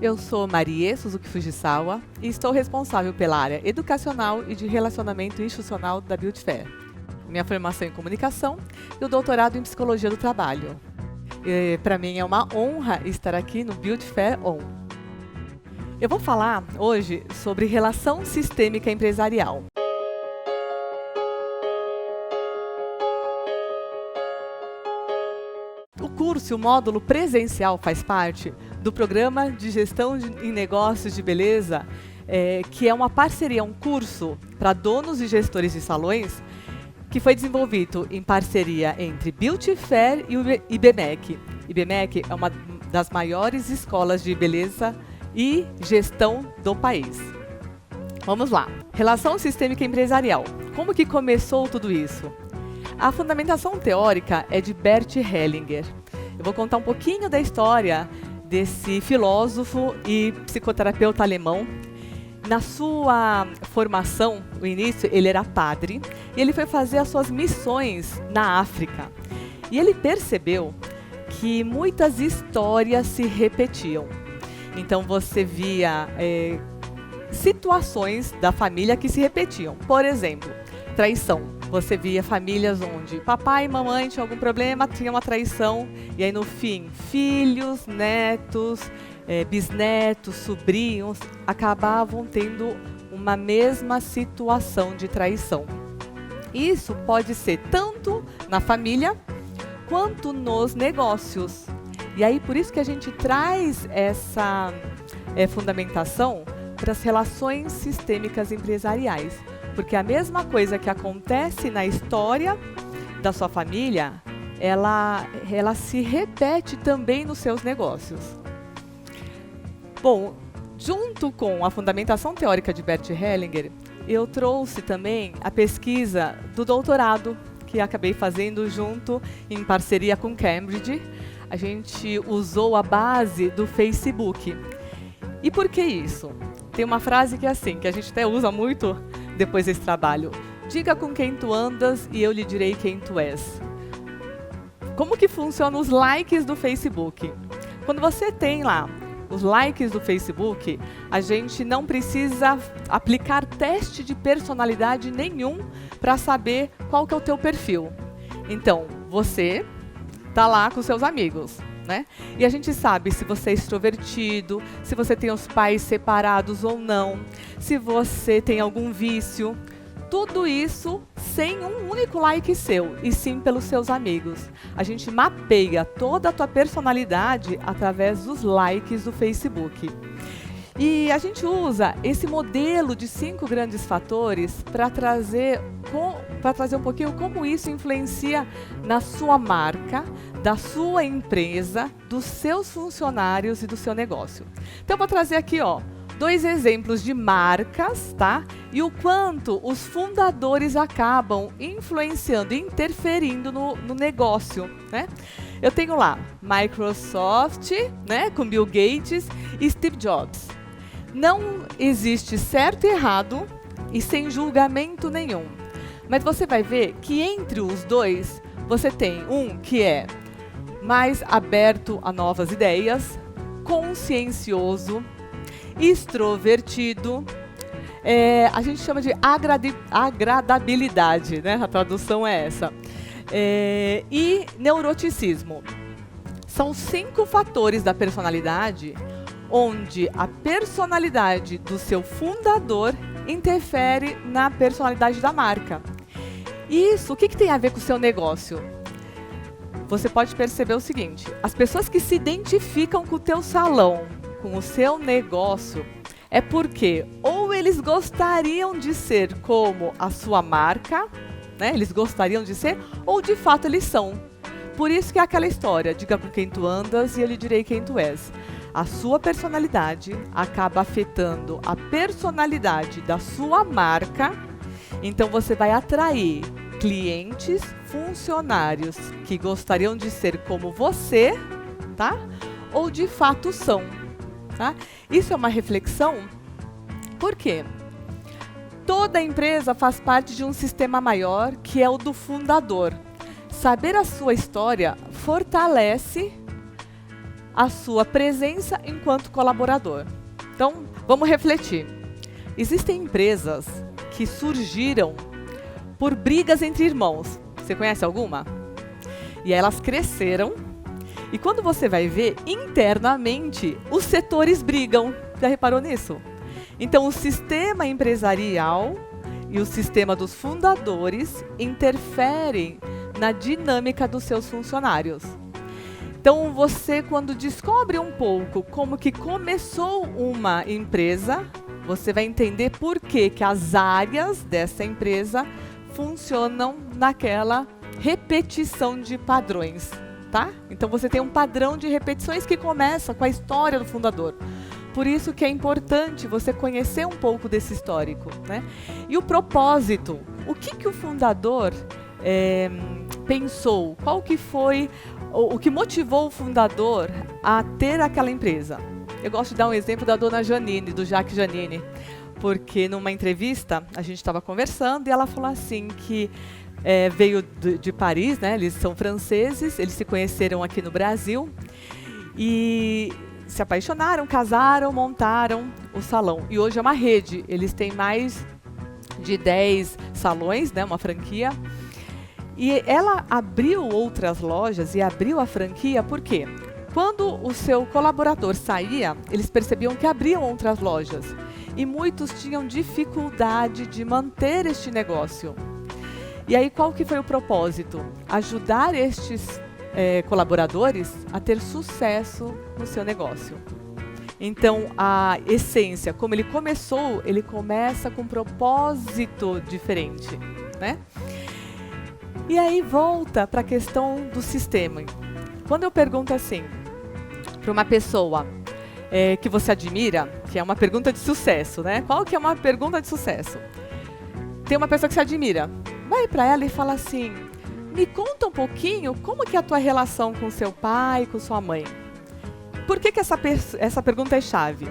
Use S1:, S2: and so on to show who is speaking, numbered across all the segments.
S1: Eu sou Marie Suzuki Fujisawa e estou responsável pela área educacional e de relacionamento institucional da Build Fair. Minha formação em comunicação e o doutorado em psicologia do trabalho. Para mim é uma honra estar aqui no Build Fair On. Eu vou falar hoje sobre relação sistêmica empresarial. O curso, o módulo presencial, faz parte do Programa de Gestão em Negócios de Beleza, que é uma parceria, um curso para donos e gestores de salões, que foi desenvolvido em parceria entre Build Fair e o IBMEC. IBMEC é uma das maiores escolas de beleza e gestão do país. Vamos lá. Relação sistêmica empresarial. Como que começou tudo isso? A fundamentação teórica é de Bert Hellinger. Eu vou contar um pouquinho da história desse filósofo e psicoterapeuta alemão. Na sua formação, no início, ele era padre e ele foi fazer as suas missões na África. E ele percebeu que muitas histórias se repetiam. Então você via situações da família que se repetiam. Por exemplo, traição. Você via famílias onde papai e mamãe tinham algum problema, tinha uma traição, e aí no fim, filhos, netos, bisnetos, sobrinhos, acabavam tendo uma mesma situação de traição. Isso pode ser tanto na família, quanto nos negócios. E aí, por isso que a gente traz essa fundamentação para as relações sistêmicas empresariais. Porque a mesma coisa que acontece na história da sua família, ela se repete também nos seus negócios. Bom, junto com a fundamentação teórica de Bert Hellinger, eu trouxe também a pesquisa do doutorado, que acabei fazendo junto em parceria com Cambridge. A gente usou a base do Facebook. E por que isso? Tem uma frase que é assim, que a gente até usa muito depois desse trabalho. Diga com quem tu andas e eu lhe direi quem tu és. Como que funcionam os likes do Facebook? Quando você tem lá os likes do Facebook, a gente não precisa aplicar teste de personalidade nenhum para saber qual que é o teu perfil. Então, você tá lá com seus amigos, né? E a gente sabe se você é extrovertido, se você tem os pais separados ou não, se você tem algum vício. Tudo isso sem um único like seu, e sim pelos seus amigos. A gente mapeia toda a tua personalidade através dos likes do Facebook. E a gente usa esse modelo de 5 grandes fatores para trazer um pouquinho como isso influencia na sua marca, da sua empresa, dos seus funcionários e do seu negócio. Então eu vou trazer aqui, 2 exemplos de marcas, tá? E o quanto os fundadores acabam influenciando e interferindo no negócio, né? Eu tenho lá Microsoft, né, com Bill Gates e Steve Jobs. Não existe certo e errado e sem julgamento nenhum. Mas você vai ver que entre os dois, você tem um que é mais aberto a novas ideias, consciencioso, extrovertido, a gente chama de agradabilidade, né? A tradução é essa. E neuroticismo. São 5 fatores da personalidade onde a personalidade do seu fundador interfere na personalidade da marca. Isso, o que tem a ver com o seu negócio? Você pode perceber o seguinte: as pessoas que se identificam com o teu salão, com o seu negócio, é porque ou eles gostariam de ser como a sua marca, né? Eles gostariam de ser, ou de fato eles são. Por isso que é aquela história, diga com quem tu andas e eu lhe direi quem tu és. A sua personalidade acaba afetando a personalidade da sua marca, então você vai atrair clientes, funcionários que gostariam de ser como você, tá? Ou de fato são, tá? Isso é uma reflexão. Por quê? Toda empresa faz parte de um sistema maior, que é o do fundador. Saber a sua história fortalece a sua presença enquanto colaborador. Então, vamos refletir. Existem empresas que surgiram por brigas entre irmãos. Você conhece alguma? E elas cresceram. E quando você vai ver, internamente, os setores brigam. Já reparou nisso? Então, o sistema empresarial e o sistema dos fundadores interferem na dinâmica dos seus funcionários. Então, você, quando descobre um pouco como que começou uma empresa, você vai entender por que as áreas dessa empresa funcionam naquela repetição de padrões, tá? Então, você tem um padrão de repetições que começa com a história do fundador. Por isso que é importante você conhecer um pouco desse histórico, né? E o propósito, o que o fundador pensou? Qual que foi o que motivou o fundador a ter aquela empresa? Eu gosto de dar um exemplo da dona Janine, do Jacques Janine, porque numa entrevista a gente estava conversando e ela falou assim que veio de Paris, né? Eles são franceses, eles se conheceram aqui no Brasil e se apaixonaram, casaram, montaram o salão. E hoje é uma rede, eles têm mais de 10 salões, né, uma franquia. E ela abriu outras lojas e abriu a franquia por quê? Quando o seu colaborador saía, eles percebiam que abriam outras lojas. E muitos tinham dificuldade de manter este negócio. E aí qual que foi o propósito? Ajudar estes colaboradores a ter sucesso no seu negócio. Então, a essência, como ele começou, ele começa com um propósito diferente, né? E aí volta para a questão do sistema. Quando eu pergunto assim, para uma pessoa que você admira, que é uma pergunta de sucesso, né? Qual que é uma pergunta de sucesso? Tem uma pessoa que você admira, vai para ela e fala assim, me conta um pouquinho como que é a tua relação com seu pai, com sua mãe. Por que essa pergunta é chave?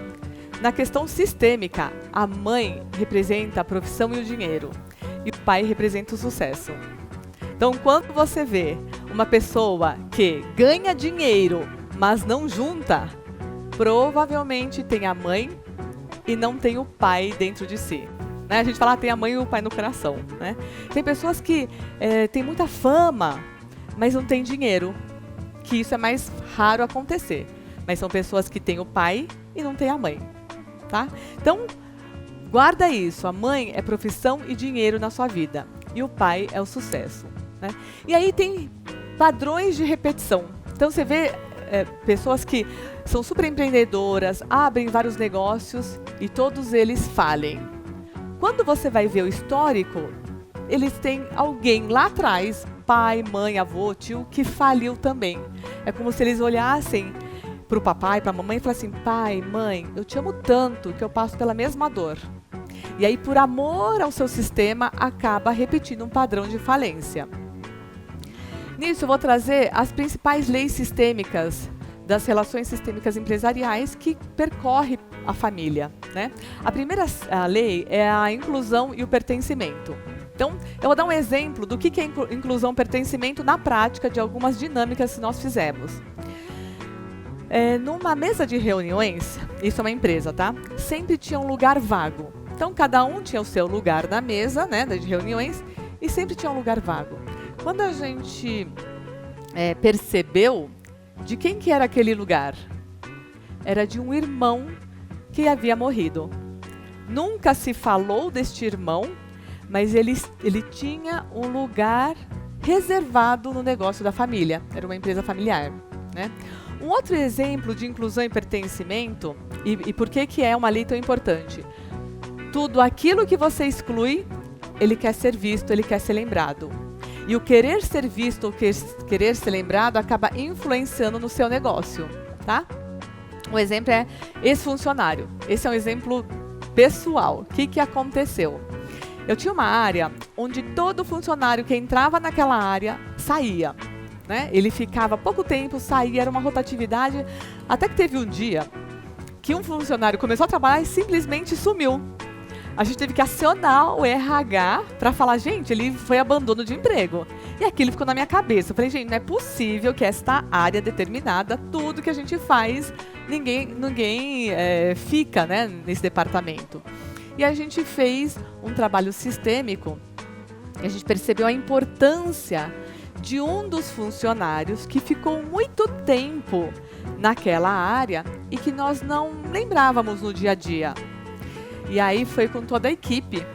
S1: Na questão sistêmica, a mãe representa a profissão e o dinheiro, e o pai representa o sucesso. Então, quando você vê uma pessoa que ganha dinheiro, mas não junta, provavelmente tem a mãe e não tem o pai dentro de si. Né? A gente fala, tem a mãe e o pai no coração. Né? Tem pessoas que têm muita fama, mas não têm dinheiro, que isso é mais raro acontecer. Mas são pessoas que têm o pai e não têm a mãe. Tá? Então, guarda isso. A mãe é profissão e dinheiro na sua vida. E o pai é o sucesso. Né? E aí tem padrões de repetição. Então, você vê pessoas que são super empreendedoras, abrem vários negócios e todos eles falem. Quando você vai ver o histórico, eles têm alguém lá atrás, pai, mãe, avô, tio, que faliu também. É como se eles olhassem para o papai, para a mamãe e falassem, pai, mãe, eu te amo tanto que eu passo pela mesma dor. E aí, por amor ao seu sistema, acaba repetindo um padrão de falência. Nisso, eu vou trazer as principais leis sistêmicas das relações sistêmicas empresariais que percorre a família, né? A primeira lei é a inclusão e o pertencimento. Então, eu vou dar um exemplo do que é inclusão e pertencimento na prática de algumas dinâmicas que nós fizemos. Numa mesa de reuniões, isso é uma empresa, tá? Sempre tinha um lugar vago. Então, cada um tinha o seu lugar na mesa, né, de reuniões, e sempre tinha um lugar vago. Quando a gente percebeu de quem que era aquele lugar, era de um irmão que havia morrido. Nunca se falou deste irmão, mas ele tinha um lugar reservado no negócio da família. Era uma empresa familiar, né? Um outro exemplo de inclusão e pertencimento, e por que é uma lei tão importante? Tudo aquilo que você exclui, ele quer ser visto, ele quer ser lembrado. E o querer ser visto ou querer ser lembrado acaba influenciando no seu negócio, tá? Um exemplo é esse funcionário. Esse é um exemplo pessoal. O que aconteceu? Eu tinha uma área onde todo funcionário que entrava naquela área saía. Né? Ele ficava pouco tempo, saía, era uma rotatividade. Até que teve um dia que um funcionário começou a trabalhar e simplesmente sumiu. A gente teve que acionar o RH para falar, gente, ele foi abandono de emprego. E aquilo ficou na minha cabeça. Eu falei, gente, não é possível que esta área determinada, tudo que a gente faz, ninguém fica, né, nesse departamento. E a gente fez um trabalho sistêmico e a gente percebeu a importância de um dos funcionários que ficou muito tempo naquela área e que nós não lembrávamos no dia a dia. E aí foi com toda a equipe.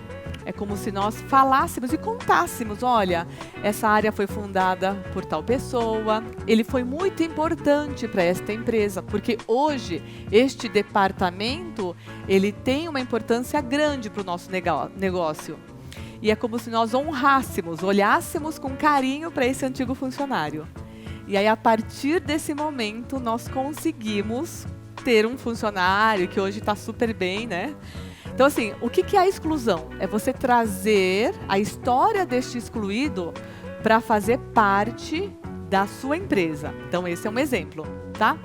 S1: É como se nós falássemos e contássemos, olha, essa área foi fundada por tal pessoa, ele foi muito importante para esta empresa, porque hoje este departamento, ele tem uma importância grande para o nosso negócio. E é como se nós honrássemos, olhássemos com carinho para esse antigo funcionário. E aí, a partir desse momento, nós conseguimos ter um funcionário que hoje está super bem, né? Então, assim, o que é a exclusão? É você trazer a história deste excluído para fazer parte da sua empresa. Então, esse é um exemplo, tá?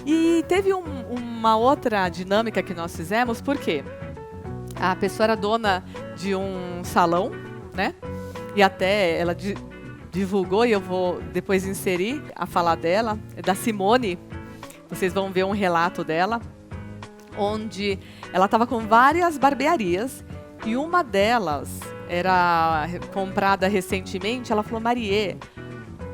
S1: E teve uma outra dinâmica que nós fizemos, porque a pessoa era dona de um salão, né? E até ela divulgou, e eu vou depois inserir a fala dela, da Simone. Vocês vão ver um relato dela, onde ela estava com várias barbearias e uma delas era comprada recentemente. Ela falou, Marie,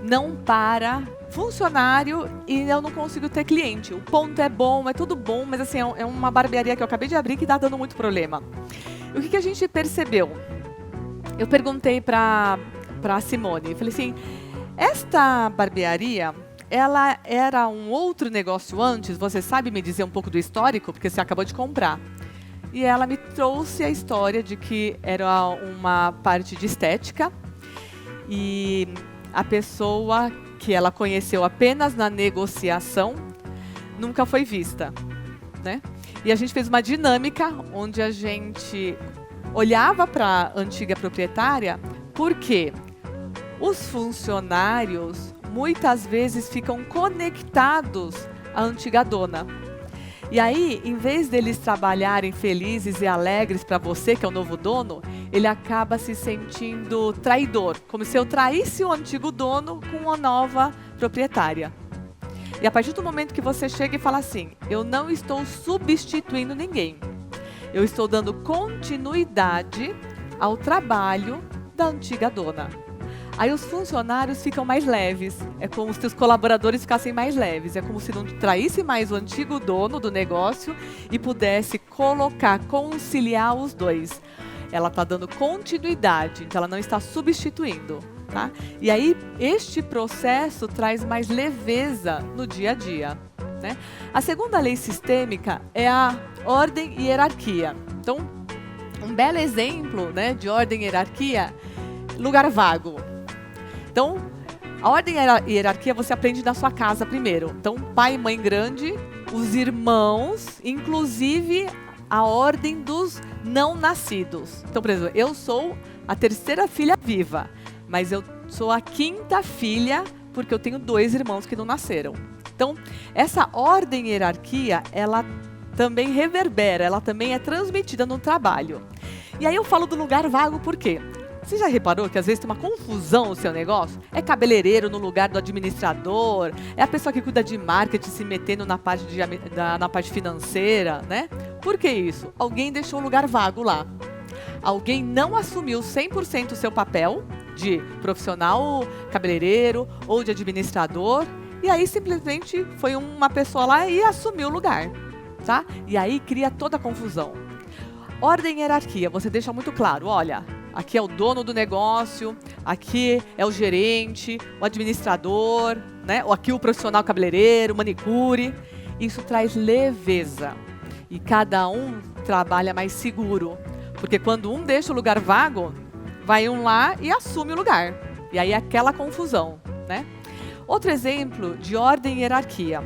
S1: não para funcionário e eu não consigo ter cliente. O ponto é bom, é tudo bom, mas assim, é uma barbearia que eu acabei de abrir que está dando muito problema. E o que a gente percebeu? Eu perguntei para a Simone, eu falei assim, esta barbearia, ela era um outro negócio antes? Você sabe me dizer um pouco do histórico? Porque você acabou de comprar. E ela me trouxe a história de que era uma parte de estética e a pessoa que ela conheceu apenas na negociação nunca foi vista, né? E a gente fez uma dinâmica onde a gente olhava para a antiga proprietária, porque os funcionários muitas vezes ficam conectados à antiga dona. E aí, em vez deles trabalharem felizes e alegres para você, que é o novo dono, ele acaba se sentindo traidor, como se eu traísse o antigo dono com uma nova proprietária. E a partir do momento que você chega e fala assim, eu não estou substituindo ninguém, eu estou dando continuidade ao trabalho da antiga dona. Aí os funcionários ficam mais leves, é como se os colaboradores ficassem mais leves, é como se não traísse mais o antigo dono do negócio e pudesse conciliar os dois. Ela está dando continuidade, então ela não está substituindo, tá? E aí este processo traz mais leveza no dia a dia, né? A segunda lei sistêmica é a ordem e hierarquia. Então, um belo exemplo, né, de ordem e hierarquia, lugar vago. Então, a ordem e hierarquia você aprende na sua casa primeiro. Então, pai e mãe grande, os irmãos, inclusive a ordem dos não nascidos. Então, por exemplo, eu sou a terceira filha viva, mas eu sou a quinta filha porque eu tenho 2 irmãos que não nasceram. Então, essa ordem e hierarquia, ela também reverbera, ela também é transmitida no trabalho. E aí eu falo do lugar vago por quê? Você já reparou que às vezes tem uma confusão no seu negócio? É cabeleireiro no lugar do administrador, é a pessoa que cuida de marketing se metendo na parte, na parte financeira, né? Por que isso? Alguém deixou o lugar vago lá. Alguém não assumiu 100% o seu papel de profissional cabeleireiro ou de administrador, e aí simplesmente foi uma pessoa lá e assumiu o lugar, tá? E aí cria toda a confusão. Ordem e hierarquia, você deixa muito claro, olha, aqui é o dono do negócio, aqui é o gerente, o administrador, né? Ou aqui o profissional cabeleireiro, manicure. Isso traz leveza e cada um trabalha mais seguro, porque quando um deixa o lugar vago, vai um lá e assume o lugar. E aí é aquela confusão, né? Outro exemplo de ordem e hierarquia.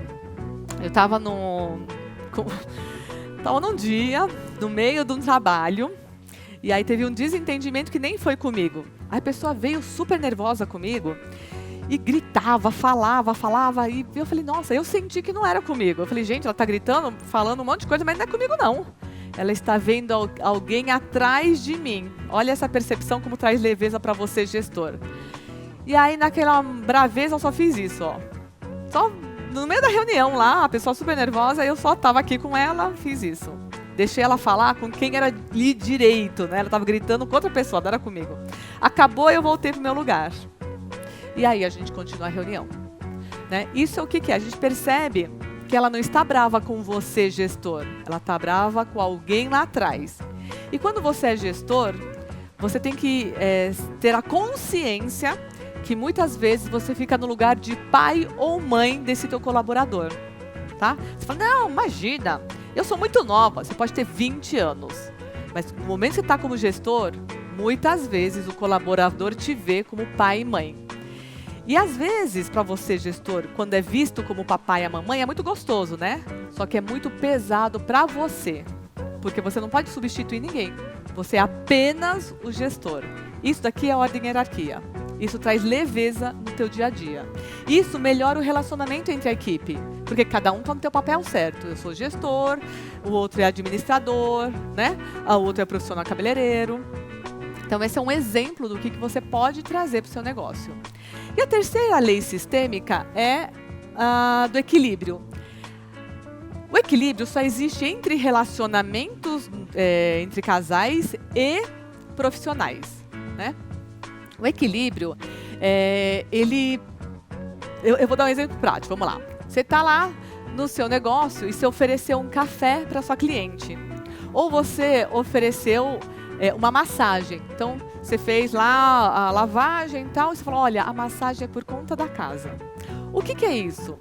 S1: Eu estava num dia, no meio de um trabalho, e aí teve um desentendimento que nem foi comigo. Aí a pessoa veio super nervosa comigo e gritava, falava, e eu falei, nossa, eu senti que não era comigo. Eu falei, gente, ela tá gritando, falando um monte de coisa, mas não é comigo não. ela está vendo alguém atrás de mim. Olha essa percepção como traz leveza para você, gestor. E aí, naquela braveza, eu só fiz isso, ó. Só no meio da reunião lá, a pessoa super nervosa, eu só estava aqui com ela, fiz isso. Deixei ela falar com quem era ali direito, né? Ela estava gritando com outra pessoa, não era comigo. Acabou, eu voltei pro meu lugar. E aí, a gente continua a reunião. Né? Isso é o que é? A gente percebe que ela não está brava com você, gestor. Ela está brava com alguém lá atrás. E quando você é gestor, você tem que ter a consciência que muitas vezes você fica no lugar de pai ou mãe desse teu colaborador. Tá? Você fala, não, imagina, eu sou muito nova, você pode ter 20 anos. Mas no momento que você está como gestor, muitas vezes o colaborador te vê como pai e mãe. E às vezes, para você, gestor, quando é visto como papai e a mamãe, é muito gostoso, né? Só que é muito pesado para você. Porque você não pode substituir ninguém. Você é apenas o gestor. Isso daqui é a ordem e hierarquia. Isso traz leveza no teu dia a dia. Isso melhora o relacionamento entre a equipe. Porque cada um está no teu papel certo. Eu sou gestor, o outro é administrador, né? O outro é profissional cabeleireiro. Então, esse é um exemplo do que você pode trazer para o seu negócio. E a terceira lei sistêmica é do equilíbrio. O equilíbrio só existe entre relacionamentos entre casais e profissionais, né? O equilíbrio, eu vou dar um exemplo prático, vamos lá. Você está lá no seu negócio e você ofereceu um café para sua cliente. Ou você ofereceu uma massagem. Então, você fez lá a lavagem e tal, e você falou, olha, a massagem é por conta da casa. O que é isso?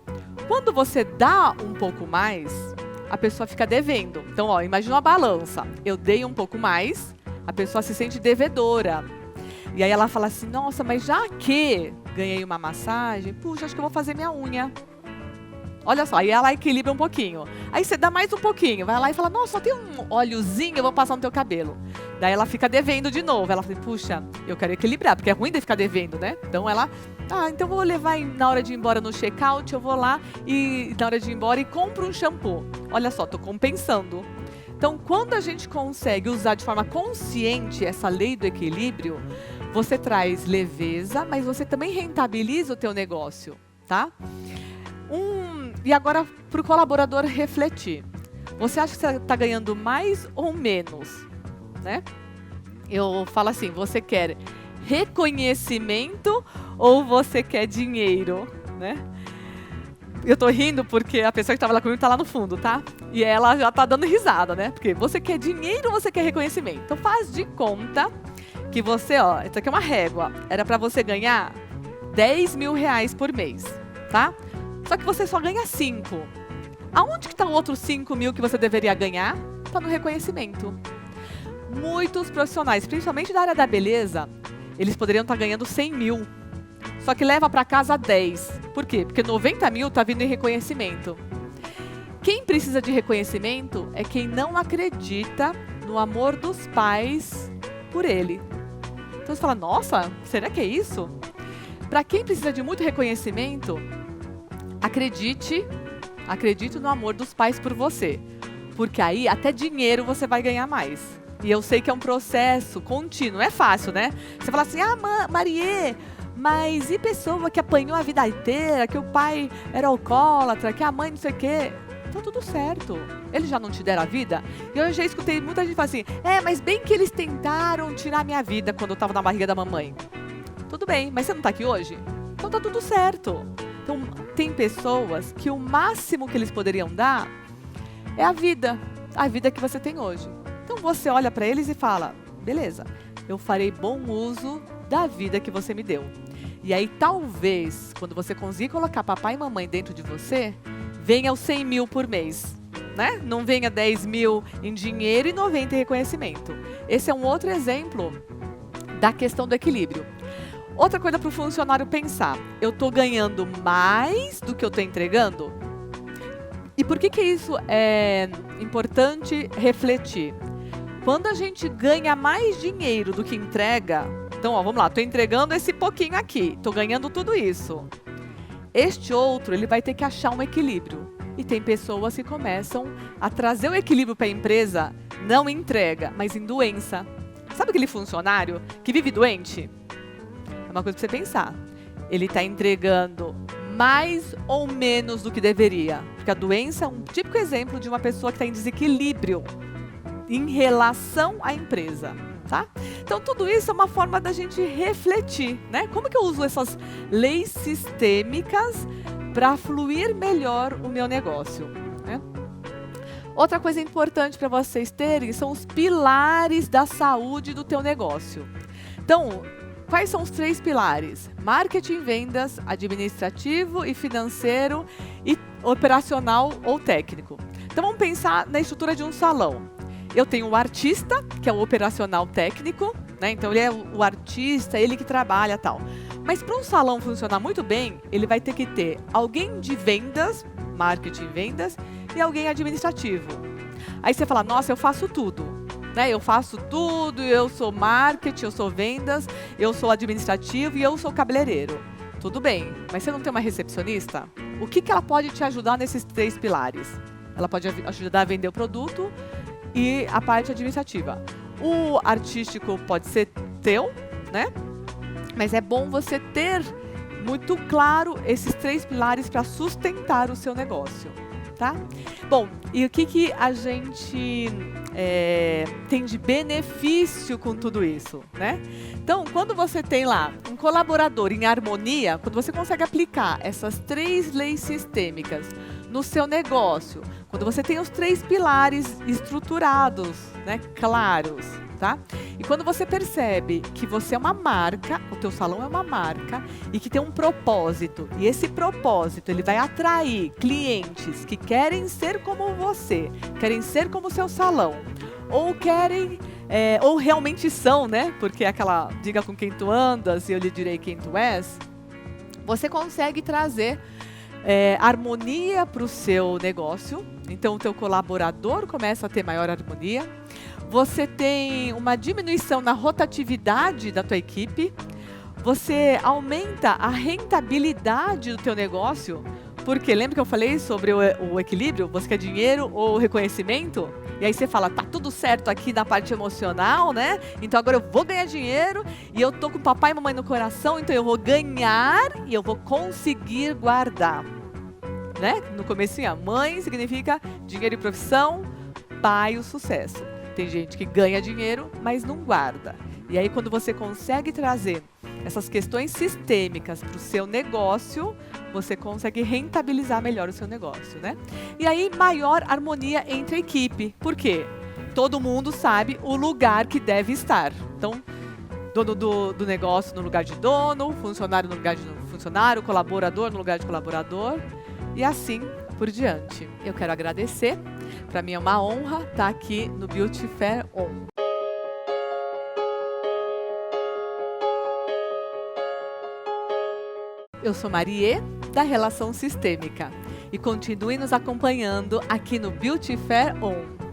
S1: Quando você dá um pouco mais, a pessoa fica devendo. Então, ó, imagina uma balança. Eu dei um pouco mais, a pessoa se sente devedora. E aí ela fala assim, nossa, mas já que ganhei uma massagem, puxa, acho que eu vou fazer minha unha. Olha só, aí ela equilibra um pouquinho. Aí você dá mais um pouquinho, vai lá e fala, nossa, só tem um óleozinho, eu vou passar no teu cabelo. Daí ela fica devendo de novo. Ela fala, puxa, eu quero equilibrar, porque é ruim de ficar devendo, né? Então ela, então eu vou levar na hora de ir embora no check-out, eu vou lá e na hora de ir embora e compro um shampoo. Olha só, tô compensando. Então, quando a gente consegue usar de forma consciente essa lei do equilíbrio, você traz leveza, mas você também rentabiliza o teu negócio, tá? E agora, para o colaborador refletir. Você acha que você está ganhando mais ou menos? Né? Eu falo assim, você quer reconhecimento ou você quer dinheiro? Né? Eu tô rindo porque a pessoa que estava lá comigo está lá no fundo, tá? E ela já está dando risada, né? Porque você quer dinheiro ou você quer reconhecimento? Então faz de conta que você, ó, isso aqui é uma régua. Era para você ganhar 10 mil reais por mês, tá? Só que você só ganha 5. Aonde que está o outro 5 mil que você deveria ganhar? Está no reconhecimento. Muitos profissionais, principalmente da área da beleza, eles poderiam estar ganhando 100 mil. Só que leva para casa 10. Por quê? Porque 90 mil está vindo em reconhecimento. Quem precisa de reconhecimento é quem não acredita no amor dos pais por ele. Então você fala, nossa, será que é isso? Para quem precisa de muito reconhecimento, acredite no amor dos pais por você. Porque aí até dinheiro você vai ganhar mais. E eu sei que é um processo contínuo, é fácil, né? Você fala assim, Marie, mas e pessoa que apanhou a vida inteira, que o pai era alcoólatra, que a mãe não sei o quê? Então tudo certo. Eles já não te deram a vida? E eu já escutei muita gente falar assim, mas bem que eles tentaram tirar a minha vida quando eu estava na barriga da mamãe. Tudo bem, mas você não está aqui hoje? Então tá tudo certo. Então tem pessoas que o máximo que eles poderiam dar é a vida que você tem hoje. Então você olha para eles e fala, beleza, eu farei bom uso da vida que você me deu. E aí talvez, quando você conseguir colocar papai e mamãe dentro de você, venha os 100 mil por mês, né? Não venha 10 mil em dinheiro e 90 em reconhecimento. Esse é um outro exemplo da questão do equilíbrio. Outra coisa para o funcionário pensar, eu estou ganhando mais do que eu estou entregando? E por que isso é importante refletir? Quando a gente ganha mais dinheiro do que entrega, então, ó, vamos lá, estou entregando esse pouquinho aqui, estou ganhando tudo isso. Este outro, ele vai ter que achar um equilíbrio. E tem pessoas que começam a trazer o equilíbrio para a empresa, não em entrega, mas em doença. Sabe aquele funcionário que vive doente? É uma coisa para você pensar. Ele está entregando mais ou menos do que deveria. Porque a doença é um típico exemplo de uma pessoa que está em desequilíbrio em relação à empresa. Tá? Então, tudo isso é uma forma da gente refletir, né? Como que eu uso essas leis sistêmicas para fluir melhor o meu negócio, né? Outra coisa importante para vocês terem são os pilares da saúde do teu negócio. Então, quais são os 3 pilares? Marketing, vendas, administrativo e financeiro e operacional ou técnico. Então, vamos pensar na estrutura de um salão. Eu tenho o artista, que é o operacional técnico, né? Então ele é o artista, ele que trabalha e tal. Mas para um salão funcionar muito bem, ele vai ter que ter alguém de vendas, marketing e vendas, e alguém administrativo. Aí você fala, nossa, eu faço tudo, né? Eu faço tudo, eu sou marketing, eu sou vendas, eu sou administrativo e eu sou cabeleireiro. Tudo bem, mas você não tem uma recepcionista? O que ela pode te ajudar nesses 3 pilares? Ela pode ajudar a vender o produto e a parte administrativa. O artístico pode ser teu, né? Mas é bom você ter muito claro esses 3 pilares para sustentar o seu negócio, tá? Bom, e o que a gente tem de benefício com tudo isso, né? Então, quando você tem lá um colaborador em harmonia, quando você consegue aplicar essas 3 leis sistêmicas no seu negócio, quando você tem os 3 pilares estruturados, né, claros, tá? E quando você percebe que você é uma marca, o teu salão é uma marca e que tem um propósito, e esse propósito ele vai atrair clientes que querem ser como você, querem ser como o seu salão, ou querem, ou realmente são, né? Porque é aquela, diga com quem tu andas e eu lhe direi quem tu és. Você consegue trazer harmonia para o seu negócio. Então, o teu colaborador começa a ter maior harmonia. Você tem uma diminuição na rotatividade da tua equipe. Você aumenta a rentabilidade do teu negócio. Porque lembra que eu falei sobre o equilíbrio? Você quer dinheiro ou reconhecimento? E aí você fala, tá tudo certo aqui na parte emocional, né? Então agora eu vou ganhar dinheiro e eu tô com papai e mamãe no coração, então eu vou ganhar e eu vou conseguir guardar. Né? No comecinho, mãe significa dinheiro e profissão, pai o sucesso. Tem gente que ganha dinheiro, mas não guarda. E aí quando você consegue trazer essas questões sistêmicas para o seu negócio, você consegue rentabilizar melhor o seu negócio, né? E aí, maior harmonia entre a equipe. Por quê? Todo mundo sabe o lugar que deve estar. Então, dono do negócio no lugar de dono, funcionário no lugar de funcionário, colaborador no lugar de colaborador, e assim por diante. Eu quero agradecer. Para mim é uma honra estar aqui no Beauty Fair On. Eu sou Marie, da Relação Sistêmica, e continue nos acompanhando aqui no Beauty Fair On.